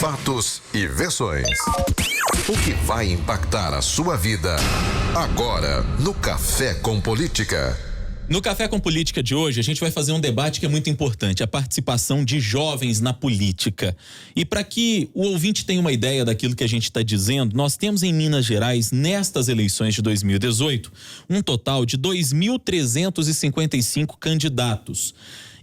Fatos e versões. O que vai impactar a sua vida agora no Café com Política. No Café com Política de hoje, a gente vai fazer um debate que é muito importante, a participação de jovens na política. E para que o ouvinte tenha uma ideia daquilo que a gente está dizendo, nós temos em Minas Gerais, nestas eleições de 2018, um total de 2.355 candidatos.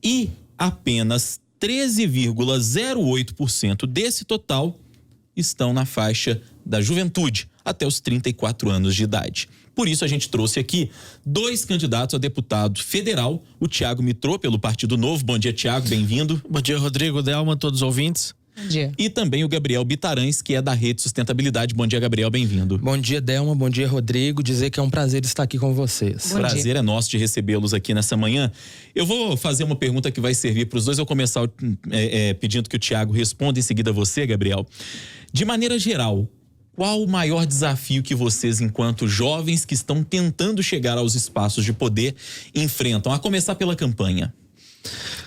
E apenas 13,08% desse total estão na faixa da juventude, até os 34 anos de idade. Por isso a gente trouxe aqui dois candidatos a deputado federal, o Thiago Mitrô, pelo Partido Novo. Bom dia, Thiago, bem-vindo. Bom dia, Rodrigo, Delma, todos os ouvintes. Bom dia. E também o Gabriel Bitarães, que é da Rede Sustentabilidade. Bom dia, Gabriel, bem-vindo. Bom dia, Delma, bom dia, Rodrigo. Dizer que é um prazer estar aqui com vocês. O prazer é nosso de recebê-los aqui nessa manhã. Eu vou fazer uma pergunta que vai servir para os dois. Eu vou começar pedindo que o Thiago responda, em seguida você, Gabriel. De maneira geral, qual o maior desafio que vocês, enquanto jovens que estão tentando chegar aos espaços de poder, enfrentam? A começar pela campanha.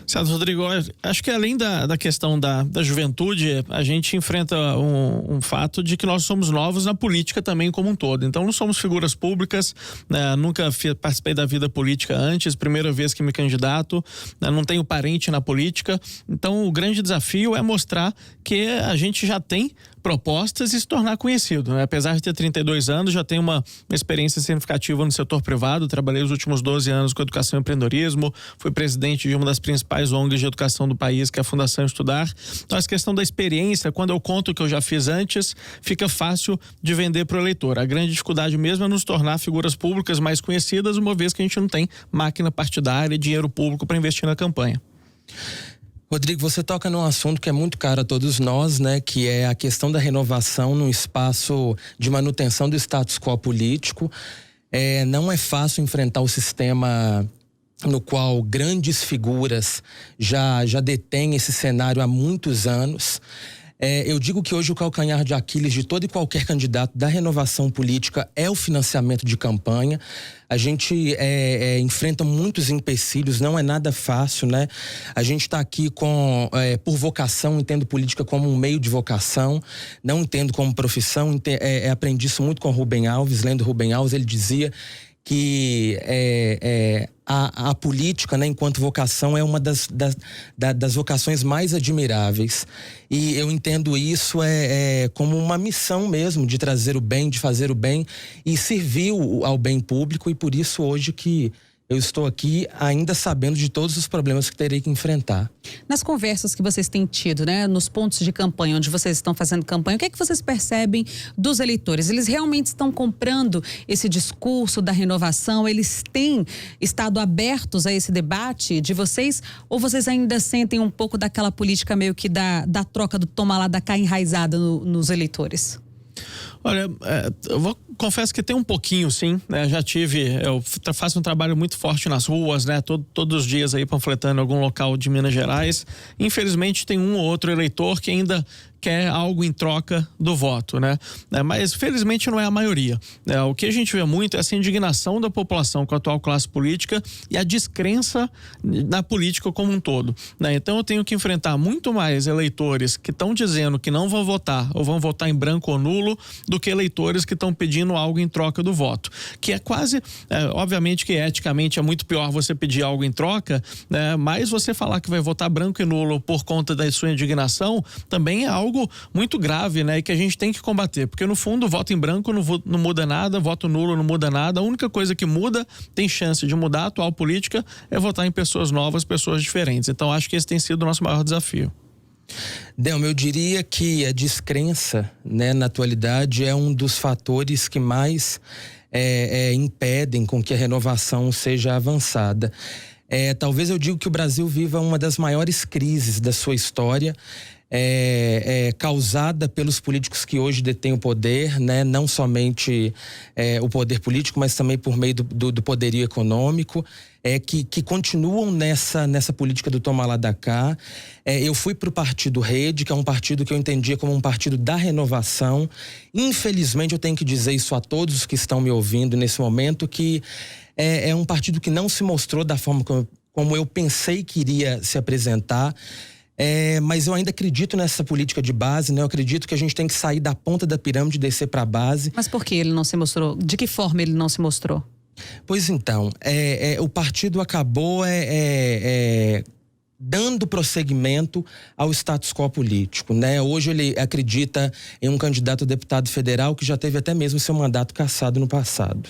Certo, Rodrigo, acho que além da questão da juventude, a gente enfrenta um fato de que nós somos novos na política também como um todo. Então não somos figuras públicas, né? Nunca participei da vida política antes, primeira vez que me candidato, né? Não tenho parente na política. Então o grande desafio é mostrar que a gente já tem propostas e se tornar conhecido, né? Apesar de ter 32 anos, já tenho uma experiência significativa no setor privado, trabalhei os últimos 12 anos com educação e empreendedorismo, fui presidente de uma das principais ONGs de educação do país, que é a Fundação Estudar. Então, essa questão da experiência, quando eu conto o que eu já fiz antes, fica fácil de vender para o eleitor. A grande dificuldade mesmo é nos tornar figuras públicas mais conhecidas, uma vez que a gente não tem máquina partidária e dinheiro público para investir na campanha. Rodrigo, você toca num assunto que é muito caro a todos nós, né? Que é a questão da renovação num espaço de manutenção do status quo político. Não é fácil enfrentar o sistema no qual grandes figuras já detêm esse cenário há muitos anos. Eu digo que hoje o calcanhar de Aquiles de todo e qualquer candidato da renovação política é o financiamento de campanha. A gente enfrenta muitos empecilhos, não é nada fácil, né? A gente está aqui por vocação, entendo política como um meio de vocação, não entendo como profissão. Aprendi isso muito com Rubem Alves, lendo Rubem Alves, ele dizia que a política, né, enquanto vocação, é uma das vocações mais admiráveis. E eu entendo isso como uma missão mesmo, de trazer o bem, de fazer o bem e servir ao bem público. E por isso hoje que eu estou aqui ainda sabendo de todos os problemas que terei que enfrentar. Nas conversas que vocês têm tido, né, nos pontos de campanha, onde vocês estão fazendo campanha, o que é que vocês percebem dos eleitores? Eles realmente estão comprando esse discurso da renovação? Eles têm estado abertos a esse debate de vocês? Ou vocês ainda sentem um pouco daquela política meio que da troca do toma lá da cá enraizada nos eleitores? Olha, confesso que tem um pouquinho, sim, né? Eu faço um trabalho muito forte nas ruas, né? Todos os dias aí panfletando em algum local de Minas Gerais. Infelizmente tem um ou outro eleitor que ainda quer algo em troca do voto, né? Mas felizmente não é a maioria. O que a gente vê muito é essa indignação da população com a atual classe política e a descrença na política como um todo, né? Então eu tenho que enfrentar muito mais eleitores que estão dizendo que não vão votar ou vão votar em branco ou nulo do que eleitores que estão pedindo algo em troca do voto, que é quase, obviamente que eticamente é muito pior você pedir algo em troca, né? Mas você falar que vai votar branco e nulo por conta da sua indignação também é algo muito grave, né? E que a gente tem que combater, porque no fundo voto em branco não muda nada, voto nulo não muda nada. A única coisa que muda, tem chance de mudar a atual política, é votar em pessoas novas, pessoas diferentes. Então acho que esse tem sido o nosso maior desafio. Delma, eu diria que a descrença, né, na atualidade é um dos fatores que mais impedem com que a renovação seja avançada. Talvez eu diga que o Brasil viva uma das maiores crises da sua história, causada pelos políticos que hoje detêm o poder, né? Não somente o poder político, mas também por meio do poderio econômico, que continuam nessa política do toma lá da cá. Eu fui para o Partido Rede, que é um partido que eu entendia como um partido da renovação. Infelizmente, eu tenho que dizer isso a todos que estão me ouvindo nesse momento, que é um partido que não se mostrou da forma como eu pensei que iria se apresentar. Mas eu ainda acredito nessa política de base, né? Eu acredito que a gente tem que sair da ponta da pirâmide e descer para a base. Mas por que ele não se mostrou? De que forma ele não se mostrou? Pois então, o partido acabou dando prosseguimento ao status quo político, né? Hoje ele acredita em um candidato a deputado federal que já teve até mesmo seu mandato cassado no passado.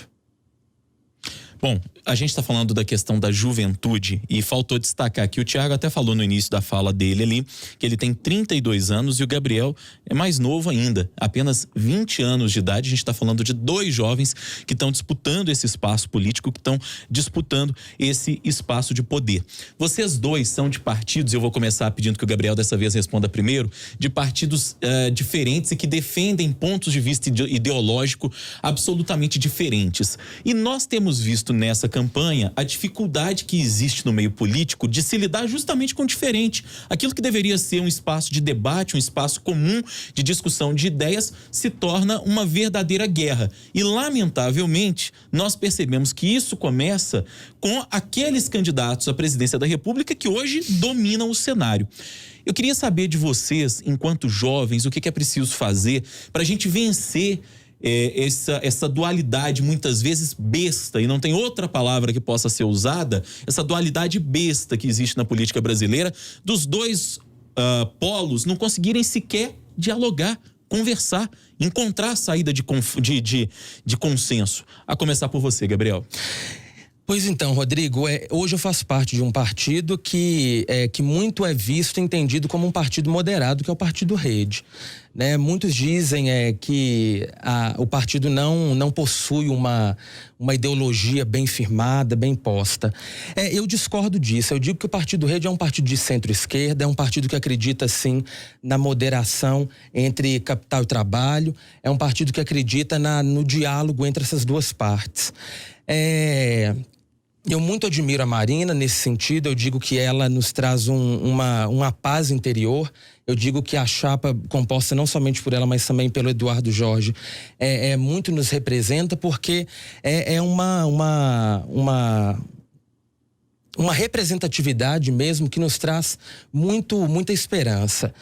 Bom, a gente está falando da questão da juventude e faltou destacar aqui, o Thiago até falou no início da fala dele ali, que ele tem 32 anos e o Gabriel é mais novo ainda, apenas 20 anos de idade. A gente está falando de 2 jovens que estão disputando esse espaço político, que estão disputando esse espaço de poder. Vocês 2 são de partidos, eu vou começar pedindo que o Gabriel dessa vez responda primeiro, de partidos diferentes e que defendem pontos de vista ideológico absolutamente diferentes. E nós temos visto nessa campanha a dificuldade que existe no meio político de se lidar justamente com o diferente. Aquilo que deveria ser um espaço de debate, um espaço comum de discussão de ideias, se torna uma verdadeira guerra. E, lamentavelmente, nós percebemos que isso começa com aqueles candidatos à presidência da República que hoje dominam o cenário. Eu queria saber de vocês, enquanto jovens, o que é preciso fazer para a gente vencer essa dualidade muitas vezes besta, e não tem outra palavra que possa ser usada, essa dualidade besta que existe na política brasileira, dos 2 polos não conseguirem sequer dialogar, conversar, encontrar a saída de consenso. A começar por você, Gabriel. Pois então, Rodrigo, hoje eu faço parte de um partido que muito é visto e entendido como um partido moderado, que é o Partido Rede. Né? Muitos dizem que o partido não possui uma ideologia bem firmada, bem posta. Eu discordo disso. Eu digo que o Partido Rede é um partido de centro-esquerda, é um partido que acredita, sim, na moderação entre capital e trabalho, é um partido que acredita no diálogo entre essas 2 partes. Eu muito admiro a Marina nesse sentido. Eu digo que ela nos traz uma paz interior. Eu digo que a chapa, composta não somente por ela, mas também pelo Eduardo Jorge, muito nos representa, porque é uma representatividade mesmo que nos traz muita esperança.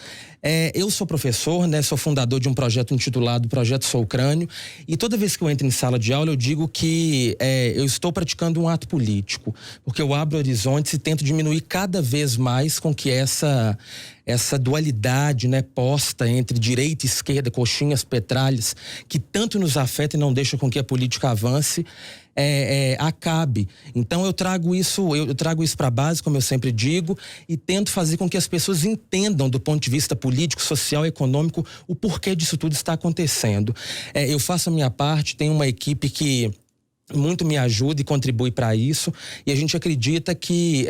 Eu sou professor, né? Sou fundador de um projeto intitulado Projeto Sou Crânio, e toda vez que eu entro em sala de aula eu digo que eu estou praticando um ato político, porque eu abro horizontes e tento diminuir cada vez mais com que essa dualidade, né, posta entre direita e esquerda, coxinhas, petralhas, que tanto nos afeta e não deixa com que a política avance, acabe. Então eu trago isso para a base, como eu sempre digo, e tento fazer com que as pessoas entendam do ponto de vista político, social e econômico o porquê disso tudo está acontecendo. Eu faço a minha parte, tenho uma equipe que muito me ajuda e contribui para isso, e a gente acredita que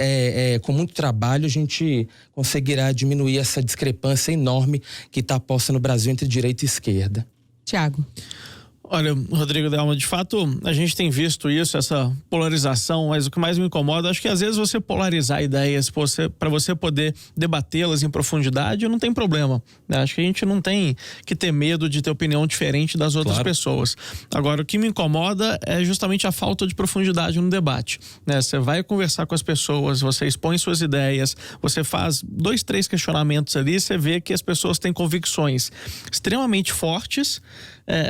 com muito trabalho a gente conseguirá diminuir essa discrepância enorme que está posta no Brasil entre direita e esquerda. Tiago. Olha, Rodrigo Delma, de fato, a gente tem visto isso, essa polarização, mas o que mais me incomoda, acho que às vezes você polarizar ideias para você poder debatê-las em profundidade, não tem problema, né? Acho que a gente não tem que ter medo de ter opinião diferente das outras pessoas. Agora, o que me incomoda é justamente a falta de profundidade no debate, né? Você vai conversar com as pessoas, você expõe suas ideias, você faz 2, 3 questionamentos ali, você vê que as pessoas têm convicções extremamente fortes,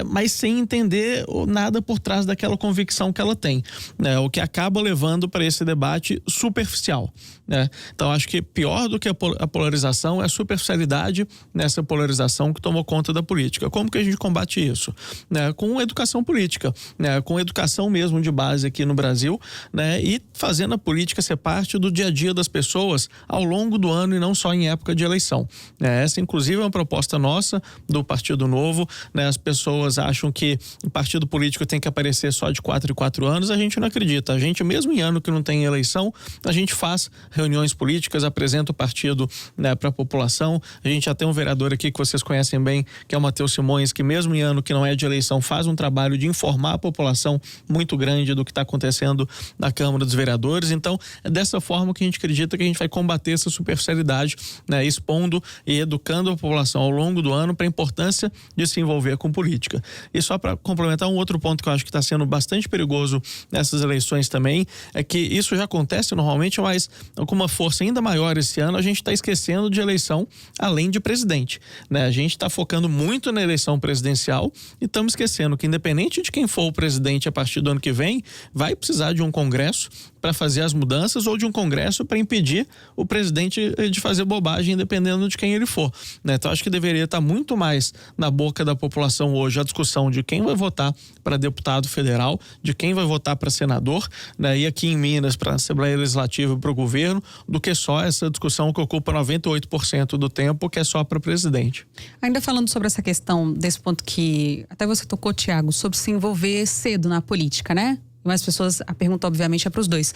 mas sem entender nada por trás daquela convicção que ela tem, né? O que acaba levando para esse debate superficial, né? Então acho que pior do que a polarização é a superficialidade nessa polarização que tomou conta da política. Como que a gente combate isso? Né? Com educação política, né? Com educação mesmo de base aqui no Brasil, né? E fazendo a política ser parte do dia a dia das pessoas ao longo do ano e não só em época de eleição. Essa inclusive é uma proposta nossa do Partido Novo, né? As pessoas acham que o partido político tem que aparecer só de 4 em 4 anos, a gente não acredita. A gente, mesmo em ano que não tem eleição, a gente faz reuniões políticas, apresenta o partido, né, para a população. A gente já tem um vereador aqui que vocês conhecem bem, que é o Matheus Simões, que mesmo em ano que não é de eleição, faz um trabalho de informar a população muito grande do que está acontecendo na Câmara dos Vereadores. Então, é dessa forma que a gente acredita que a gente vai combater essa superficialidade, né, expondo e educando a população ao longo do ano para a importância de se envolver com política. E só para para complementar, um outro ponto que eu acho que está sendo bastante perigoso nessas eleições também, é que isso já acontece normalmente, mas com uma força ainda maior esse ano, a gente está esquecendo de eleição além de presidente, né? A gente está focando muito na eleição presidencial e estamos esquecendo que, independente de quem for o presidente a partir do ano que vem, vai precisar de um congresso para fazer as mudanças ou de um congresso para impedir o presidente de fazer bobagem, dependendo de quem ele for, né? Então acho que deveria estar muito mais na boca da população hoje a discussão de quem vai votar para deputado federal, de quem vai votar para senador, né? E aqui em Minas para a Assembleia Legislativa e para o governo, do que só essa discussão que ocupa 98% do tempo, que é só para presidente. Ainda falando sobre essa questão, desse ponto que até você tocou, Tiago, sobre se envolver cedo na política, né? Mais pessoas, a pergunta obviamente é para os dois.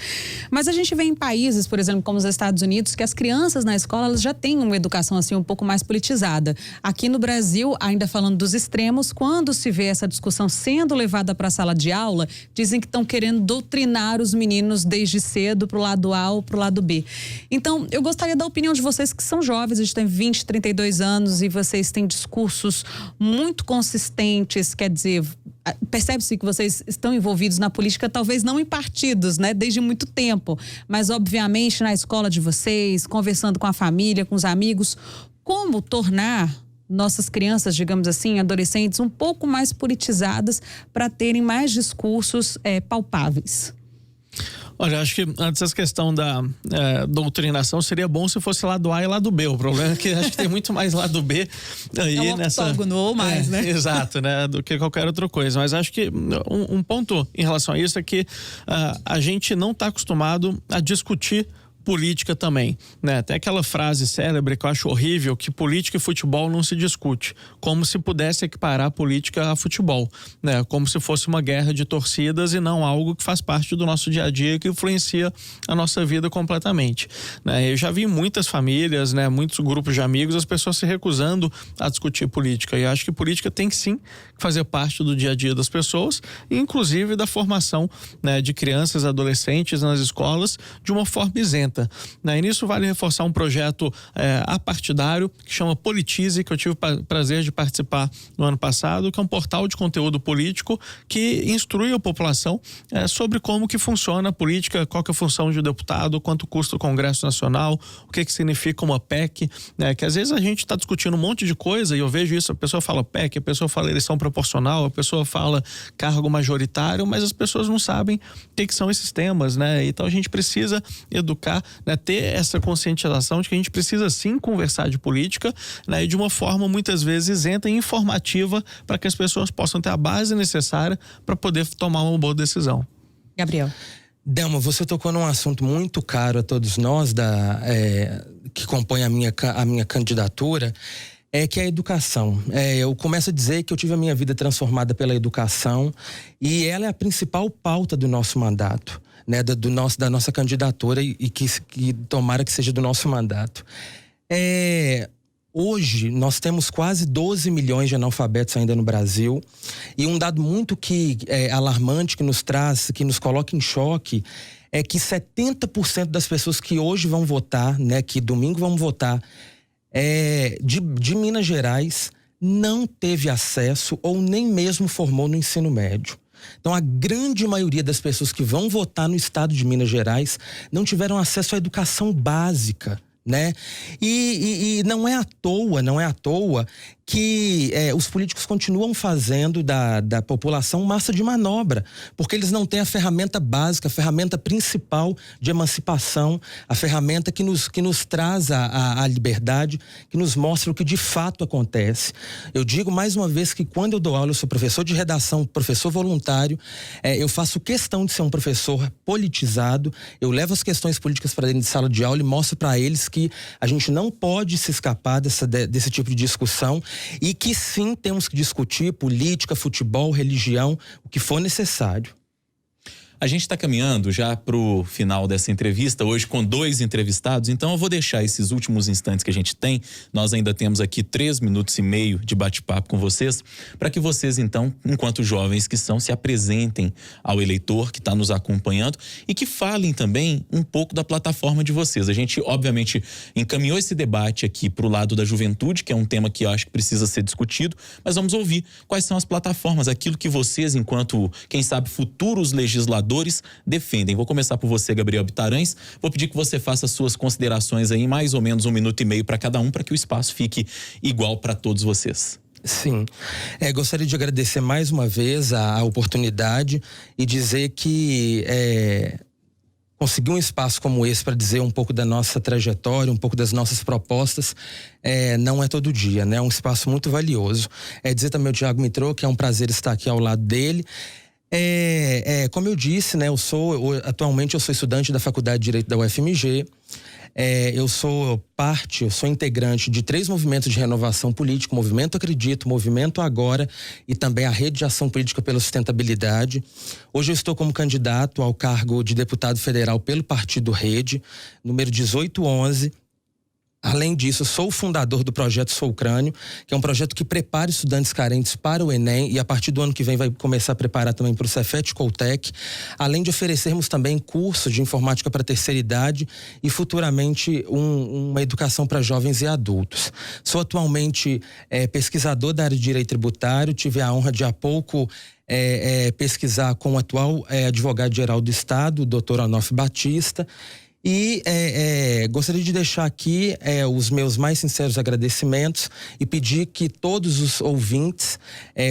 Mas a gente vê em países, por exemplo, como os Estados Unidos, que as crianças na escola elas já têm uma educação assim um pouco mais politizada. Aqui no Brasil, ainda falando dos extremos, quando se vê essa discussão sendo levada para a sala de aula, dizem que estão querendo doutrinar os meninos desde cedo para o lado A ou para o lado B. Então, eu gostaria da opinião de vocês que são jovens, a gente tem 20, 32 anos e vocês têm discursos muito consistentes, quer dizer, percebe-se que vocês estão envolvidos na política, talvez não em partidos, né? Desde muito tempo, mas obviamente na escola de vocês, conversando com a família, com os amigos, como tornar nossas crianças, digamos assim, adolescentes, um pouco mais politizadas para terem mais discursos palpáveis? Olha, acho que antes essa questão da doutrinação seria bom se fosse lado A e lado B. O problema é que acho que tem muito mais lado B aí nessa... octógono ou mais, né? Exato, né? Do que qualquer outra coisa. Mas acho que um ponto em relação a isso é que a gente não está acostumado a discutir política também, né? Tem aquela frase célebre que eu acho horrível, que política e futebol não se discute, como se pudesse equiparar política a futebol, né? Como se fosse uma guerra de torcidas e não algo que faz parte do nosso dia a dia, que influencia a nossa vida completamente, né? Eu já vi muitas famílias, né? Muitos grupos de amigos, as pessoas se recusando a discutir política, e acho que política tem que sim fazer parte do dia a dia das pessoas, inclusive da formação, né, de crianças, adolescentes nas escolas de uma forma isenta, né? E nisso vale reforçar um projeto apartidário que chama Politize, que eu tive o prazer de participar no ano passado, que é um portal de conteúdo político que instrui a população sobre como que funciona a política, qual que é a função de um deputado, quanto custa o Congresso Nacional, o que significa uma PEC, né? Que às vezes a gente está discutindo um monte de coisa e eu vejo isso, a pessoa fala PEC, a pessoa fala eleição proporcional, a pessoa fala cargo majoritário, mas as pessoas não sabem o que são esses temas, né? Então a gente precisa educar, né, ter essa conscientização de que a gente precisa sim conversar de política, né, e de uma forma muitas vezes isenta e informativa para que as pessoas possam ter a base necessária para poder tomar uma boa decisão. Gabriel. Delma, você tocou num assunto muito caro a todos nós que compõe a minha candidatura, que é a educação. Eu começo a dizer que eu tive a minha vida transformada pela educação e ela é a principal pauta do nosso mandato, né, da nossa candidatura e que tomara que seja do nosso mandato. Hoje nós temos quase 12 milhões de analfabetos ainda no Brasil e um dado muito alarmante que nos coloca em choque é que 70% das pessoas que hoje vão votar, né, que domingo vão votar, de Minas Gerais, não teve acesso ou nem mesmo formou no ensino médio. Então, a grande maioria das pessoas que vão votar no estado de Minas Gerais não tiveram acesso à educação básica, né? E não é à toa que os políticos continuam fazendo da população massa de manobra, porque eles não têm a ferramenta básica, a ferramenta principal de emancipação, a ferramenta que nos traz a liberdade, que nos mostra o que de fato acontece. Eu digo mais uma vez que quando eu dou aula, eu sou professor de redação, professor voluntário, eu faço questão de ser um professor politizado, eu levo as questões políticas para dentro de sala de aula e mostro para eles que a gente não pode se escapar desse tipo de discussão e que sim temos que discutir política, futebol, religião, o que for necessário. A gente está caminhando já para o final dessa entrevista, hoje com 2 entrevistados, então eu vou deixar esses últimos instantes que a gente tem, nós ainda temos aqui 3 minutos e meio de bate-papo com vocês, para que vocês então, enquanto jovens que são, se apresentem ao eleitor que está nos acompanhando e que falem também um pouco da plataforma de vocês. A gente, obviamente, encaminhou esse debate aqui para o lado da juventude, que é um tema que eu acho que precisa ser discutido, mas vamos ouvir quais são as plataformas, aquilo que vocês, enquanto, quem sabe, futuros legisladores, defendem. Vou começar por você, Gabriel Bitarães. Vou pedir que você faça suas considerações aí, mais ou menos 1 minuto e meio para cada um, para que o espaço fique igual para todos vocês. Sim, gostaria de agradecer mais uma vez a oportunidade e dizer que conseguir um espaço como esse para dizer um pouco da nossa trajetória, um pouco das nossas propostas, não é todo dia, né? É um espaço muito valioso. Dizer também ao Tiago Mitrô que é um prazer estar aqui ao lado dele. Como eu disse, né? Atualmente eu sou estudante da Faculdade de Direito da UFMG. Eu sou integrante de 3 movimentos de renovação política: o Movimento Acredito, o Movimento Agora e também a Rede de Ação Política pela Sustentabilidade. Hoje eu estou como candidato ao cargo de deputado federal pelo Partido Rede, número 1811. Além disso, sou o fundador do projeto Sou Crânio, que é um projeto que prepara estudantes carentes para o Enem e a partir do ano que vem vai começar a preparar também para o Cefet Coltec, além de oferecermos também cursos de informática para a terceira idade e futuramente uma educação para jovens e adultos. Sou atualmente pesquisador da área de direito tributário, tive a honra de há pouco pesquisar com o atual advogado-geral do Estado, o Dr. Onofre Batista. E gostaria de deixar aqui os meus mais sinceros agradecimentos e pedir que todos os ouvintes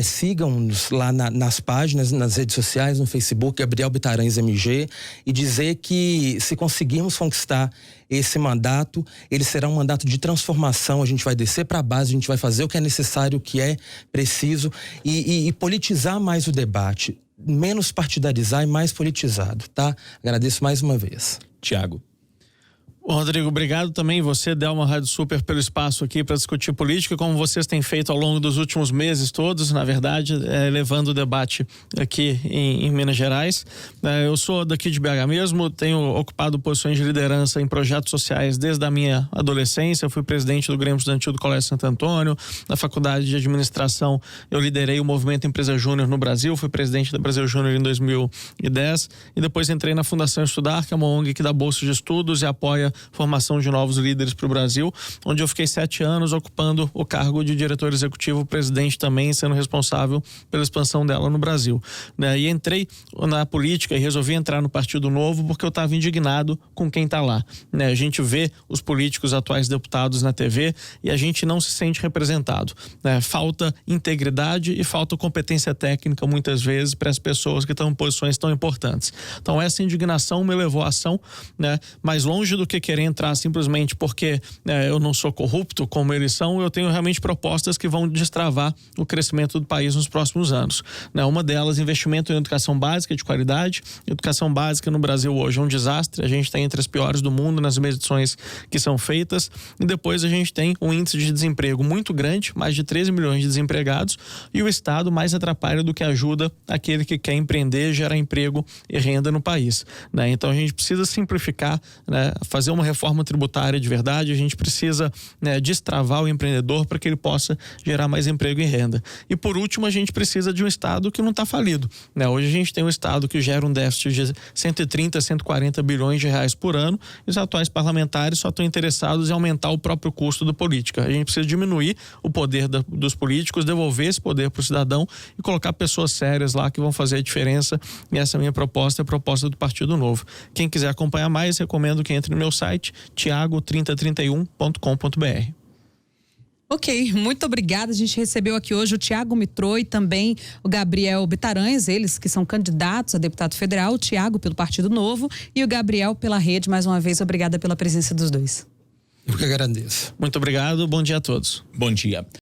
sigam-nos lá nas páginas, nas redes sociais, no Facebook, Gabriel Bitarães MG, e dizer que se conseguirmos conquistar esse mandato, ele será um mandato de transformação. A gente vai descer para a base, a gente vai fazer o que é necessário, o que é preciso e politizar mais o debate, menos partidarizar e mais politizado, tá? Agradeço mais uma vez. Tiago. Rodrigo, obrigado também você, Delma Rádio Super, pelo espaço aqui para discutir política, como vocês têm feito ao longo dos últimos meses todos, na verdade, levando o debate aqui em Minas Gerais. Eu sou daqui de BH mesmo, tenho ocupado posições de liderança em projetos sociais desde a minha adolescência. Eu fui presidente do Grêmio Estudantil do Colégio Santo Antônio. Na Faculdade de Administração, eu liderei o Movimento Empresa Júnior no Brasil, fui presidente da Brasil Júnior em 2010 e depois entrei na Fundação Estudar, que é uma ONG que dá bolsa de estudos e apoia formação de novos líderes para o Brasil, onde eu fiquei 7 anos ocupando o cargo de diretor executivo, presidente também, sendo responsável pela expansão dela no Brasil. E entrei na política e resolvi entrar no Partido Novo porque eu estava indignado com quem está lá. A gente vê os políticos atuais deputados na TV e a gente não se sente representado. Falta integridade e falta competência técnica muitas vezes para as pessoas que estão em posições tão importantes. Então essa indignação me levou à ação, mais longe do que querer entrar simplesmente porque eu não sou corrupto como eles são. Eu tenho realmente propostas que vão destravar o crescimento do país nos próximos anos. Uma delas, investimento em educação básica de qualidade. Educação básica no Brasil hoje é um desastre, a gente está entre as piores do mundo nas medições que são feitas, e depois a gente tem um índice de desemprego muito grande, mais de 13 milhões de desempregados, e o Estado mais atrapalha do que ajuda aquele que quer empreender, gerar emprego e renda no país. Então a gente precisa simplificar, fazer uma reforma tributária de verdade, a gente precisa destravar o empreendedor para que ele possa gerar mais emprego e renda. E por último, a gente precisa de um Estado que não está falido. Hoje a gente tem um Estado que gera um déficit de 130, 140 bilhões de reais por ano, e os atuais parlamentares só estão interessados em aumentar o próprio custo da política. A gente precisa diminuir o poder dos políticos, devolver esse poder para o cidadão e colocar pessoas sérias lá que vão fazer a diferença, e essa é a minha proposta, é a proposta do Partido Novo. Quem quiser acompanhar mais, recomendo que entre no meu site, tiago3031.com.br. Ok, muito obrigada. A gente recebeu aqui hoje o Tiago Mitrô e também o Gabriel Bitarães, eles que são candidatos a deputado federal, o Tiago pelo Partido Novo e o Gabriel pela Rede. Mais uma vez, obrigada pela presença dos dois. Eu que agradeço. Muito obrigado, bom dia a todos. Bom dia.